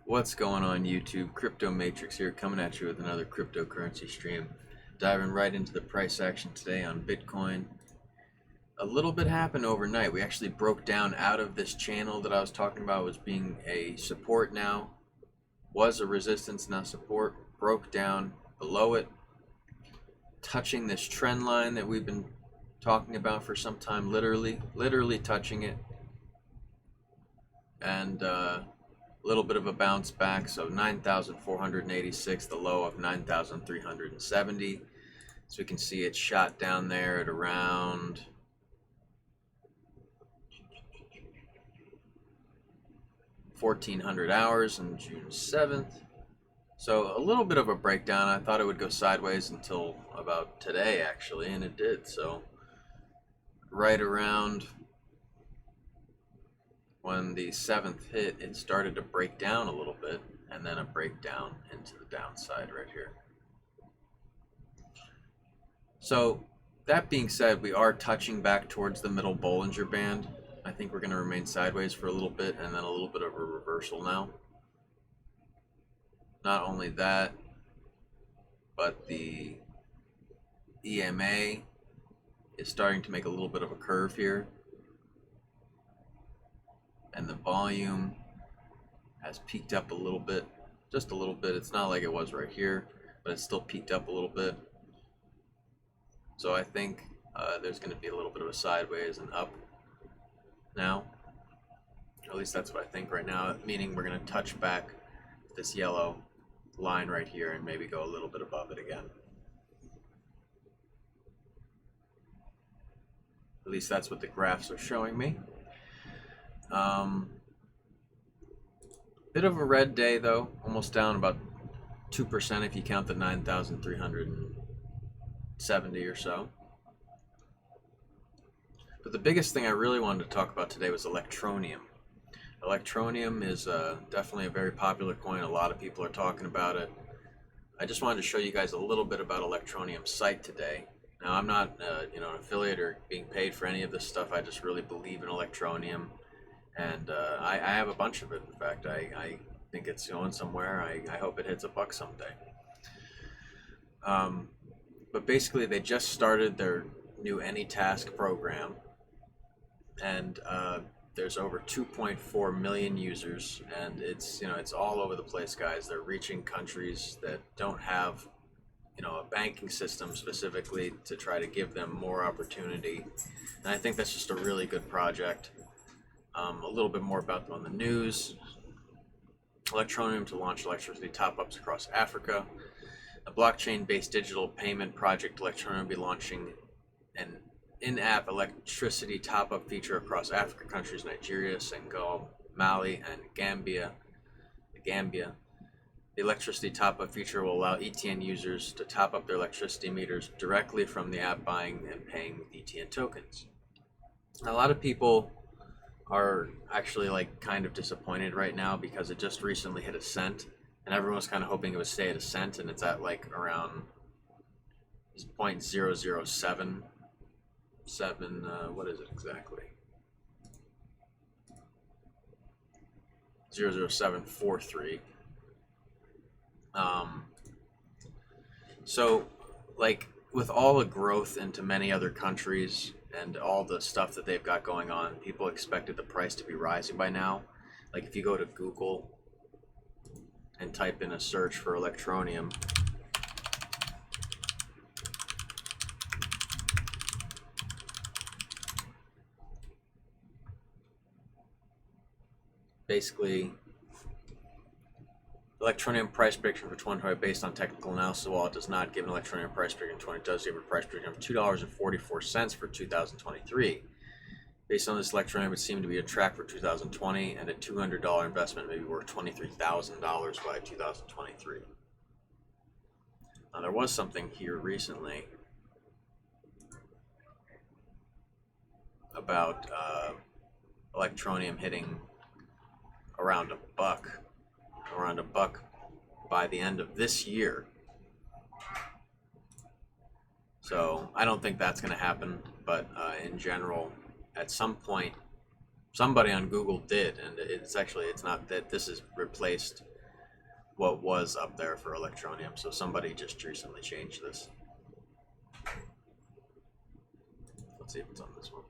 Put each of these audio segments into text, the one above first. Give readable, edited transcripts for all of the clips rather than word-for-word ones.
What's going on YouTube? Crypto Matrix here, coming at you with another cryptocurrency stream. Diving right into the price action today on Bitcoin. A little bit happened overnight. We actually broke down out of this channel that I was talking about was being a support now. Was a resistance, now support. Broke down below it, touching this trend line that we've been talking about for some time, literally touching it. And little bit of a bounce back, so 9,486, the low of 9,370. So we can see it shot down there at around 1400 hours on June 7th. So a little bit of a breakdown. I thought it would go sideways until about today actually, and it did. So right around when the 7th hit, it started to break down a little bit, and then a breakdown into the downside right here. So that being said, we are touching back towards the middle Bollinger Band. I think we're going to remain sideways for a little bit, and then a little bit of a reversal now. Not only that, but the EMA is starting to make a little bit of a curve here. And the volume has peaked up a little bit, just a little bit. It's not like it was right here, but it's still peaked up a little bit. So I think there's going to be a little bit of a sideways and up now. At least that's what I think right now, meaning we're going to touch back this yellow line right here and maybe go a little bit above it again. At least that's what the graphs are showing me. Bit of a red day though, almost down about 2% if you count the 9,370 or so. But the biggest thing I really wanted to talk about today was Electroneum. Electroneum is definitely a very popular coin. A lot of people are talking about it. I just wanted to show you guys a little bit about Electroneum's site today. Now I'm not an affiliate or being paid for any of this stuff. I just really believe in Electroneum. And I have a bunch of it. In fact, I think it's going somewhere. I hope it hits $1 someday. But basically, they just started their new AnyTask program, and there's over 2.4 million users, and it's all over the place, guys. They're reaching countries that don't have a banking system specifically to try to give them more opportunity. And I think that's just a really good project. A little bit more about them on the news. Electroneum to launch electricity top-ups across Africa. A blockchain-based digital payment project, Electroneum will be launching an in-app electricity top-up feature across Africa countries, Nigeria, Senegal, Mali, and Gambia. The electricity top-up feature will allow ETN users to top up their electricity meters directly from the app, buying and paying with ETN tokens. Now, a lot of people are actually kind of disappointed right now because it just recently hit a cent, and everyone was kind of hoping it would stay at a cent, and it's at around 0.0077. What is it exactly? 0.0743. So with all the growth into many other countries and all the stuff that they've got going on, people expected the price to be rising by now. If you go to Google and type in a search for Electroneum, basically Electroneum price prediction for 2020 based on technical analysis. While it does not give an Electroneum price prediction for 2020, it does give a price prediction of $2.44 for 2023. Based on this, Electroneum would seem to be a track for 2020, and a $200 investment may be worth $23,000 by 2023. Now, there was something here recently about Electroneum hitting around $1 by the end of this year. So I don't think that's going to happen, but in general, at some point, somebody on Google did, and it's not that this has replaced what was up there for Electroneum. So somebody just recently changed this. Let's see if it's on this one.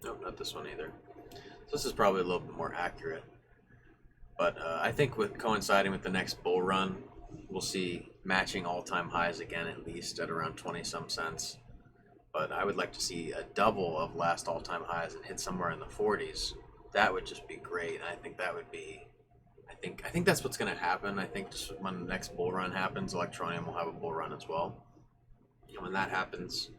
Nope, not this one either. So this is probably a little bit more accurate. But I think with coinciding with the next bull run, we'll see matching all-time highs again, at least at around 20-some cents. But I would like to see a double of last all-time highs and hit somewhere in the 40s. That would just be great. I think that would be. I think that's what's going to happen. I think just when the next bull run happens, Electroneum will have a bull run as well. And when that happens,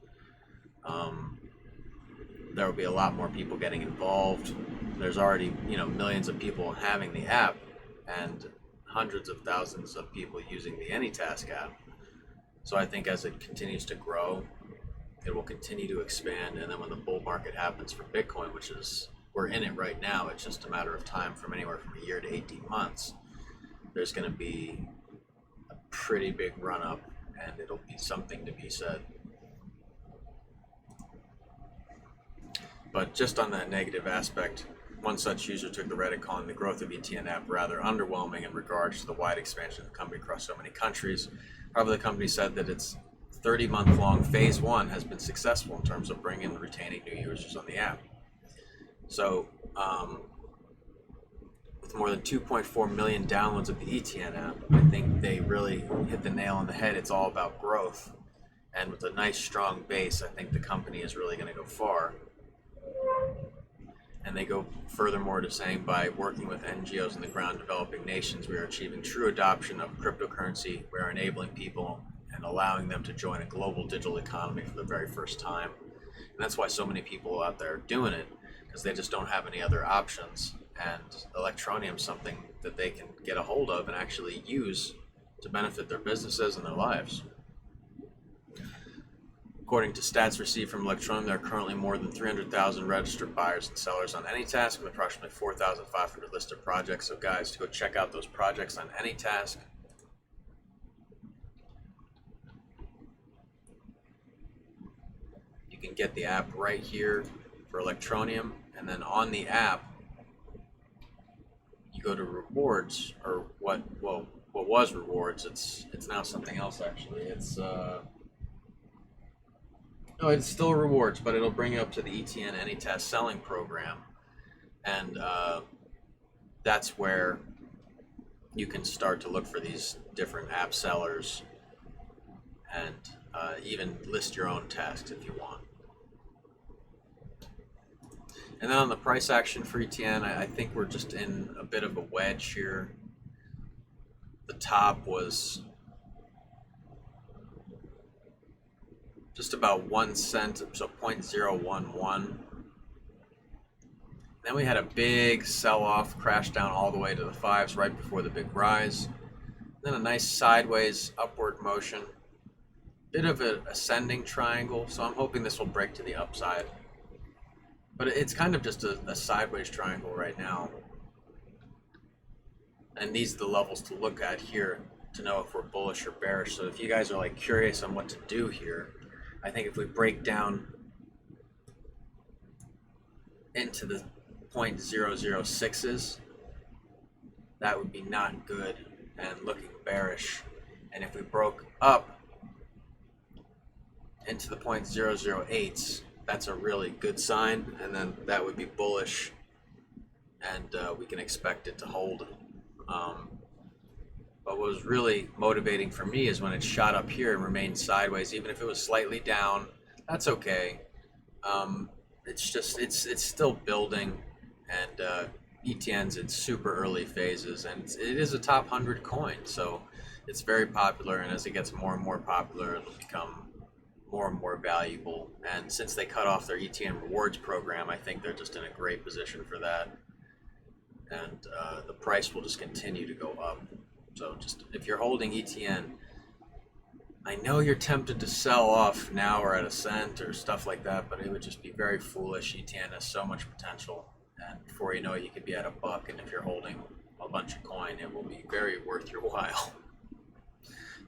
there will be a lot more people getting involved. There's already, millions of people having the app and hundreds of thousands of people using the AnyTask app. So I think as it continues to grow, it will continue to expand. And then when the bull market happens for Bitcoin, which is, we're in it right now, it's just a matter of time from anywhere from a year to 18 months, there's going to be a pretty big run up and it'll be something to be said. But just on that negative aspect, one such user took the Reddit calling the growth of ETN app rather underwhelming in regards to the wide expansion of the company across so many countries. However, the company said that its 30-month-long phase one has been successful in terms of bringing and retaining new users on the app. So, with more than 2.4 million downloads of the ETN app, I think they really hit the nail on the head. It's all about growth. And with a nice, strong base, I think the company is really going to go far. And they go furthermore to saying, by working with NGOs in the ground developing nations, we are achieving true adoption of cryptocurrency. We are enabling people and allowing them to join a global digital economy for the very first time. And that's why so many people out there are doing it, because they just don't have any other options. And Electroneum is something that they can get a hold of and actually use to benefit their businesses and their lives. According to stats received from Electroneum, there are currently more than 300,000 registered buyers and sellers on AnyTask and approximately 4,500 listed projects. So guys, to go check out those projects on AnyTask. You can get the app right here for Electroneum, and then on the app, you go to rewards, or what was rewards. It's now something else actually. No, it's still rewards, but it'll bring you up to the ETN AnyTask selling program. And that's where you can start to look for these different app sellers and even list your own tasks if you want. And then on the price action for ETN, I think we're just in a bit of a wedge here. The top was just about 1 cent, so 0.011. Then we had a big sell-off, crash down all the way to the 5s right before the big rise. Then a nice sideways upward motion. Bit of an ascending triangle, so I'm hoping this will break to the upside. But it's kind of just a sideways triangle right now. And these are the levels to look at here to know if we're bullish or bearish. So if you guys are like curious on what to do here, I think if we break down into the 0.006s, that would be not good and looking bearish. And if we broke up into the 0.008s, that's a really good sign, and then that would be bullish, and we can expect it to hold. But what was really motivating for me is when it shot up here and remained sideways, even if it was slightly down, that's okay. It's still building, and ETN's in super early phases, and it is a top 100 coin, so it's very popular, and as it gets more and more popular, it'll become more and more valuable. And since they cut off their ETN rewards program, I think they're just in a great position for that. And the price will just continue to go up. So just if you're holding ETN, I know you're tempted to sell off now or at a cent or stuff like that, but it would just be very foolish. ETN has so much potential, and before you know it, you could be at $1. And if you're holding a bunch of coin, it will be very worth your while.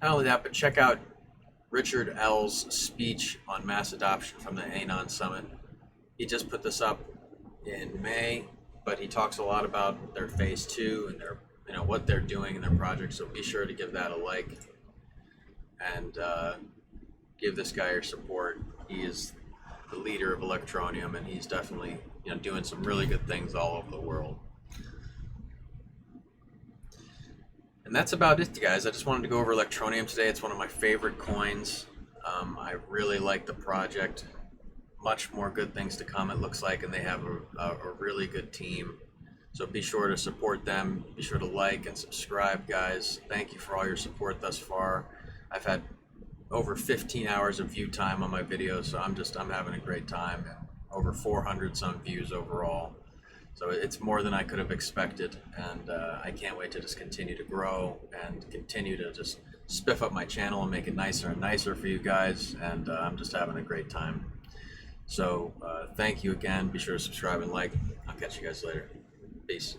Not only that, but check out Richard L's speech on mass adoption from the Anon Summit. He just put this up in May, but he talks a lot about their phase 2 and their, what they're doing in their project. So be sure to give that a like and give this guy your support. He is the leader of Electroneum, and he's definitely doing some really good things all over the world. And that's about it, guys. I just wanted to go over Electroneum today. It's one of my favorite coins. I really like the project. Much more good things to come, it looks like, and they have a really good team. So be sure to support them. Be sure to like and subscribe, guys. Thank you for all your support thus far. I've had over 15 hours of view time on my videos, so I'm having a great time. Over 400 some views overall. So it's more than I could have expected, and I can't wait to just continue to grow and continue to just spiff up my channel and make it nicer and nicer for you guys, and I'm just having a great time. So thank you again. Be sure to subscribe and like. I'll catch you guys later. Peace.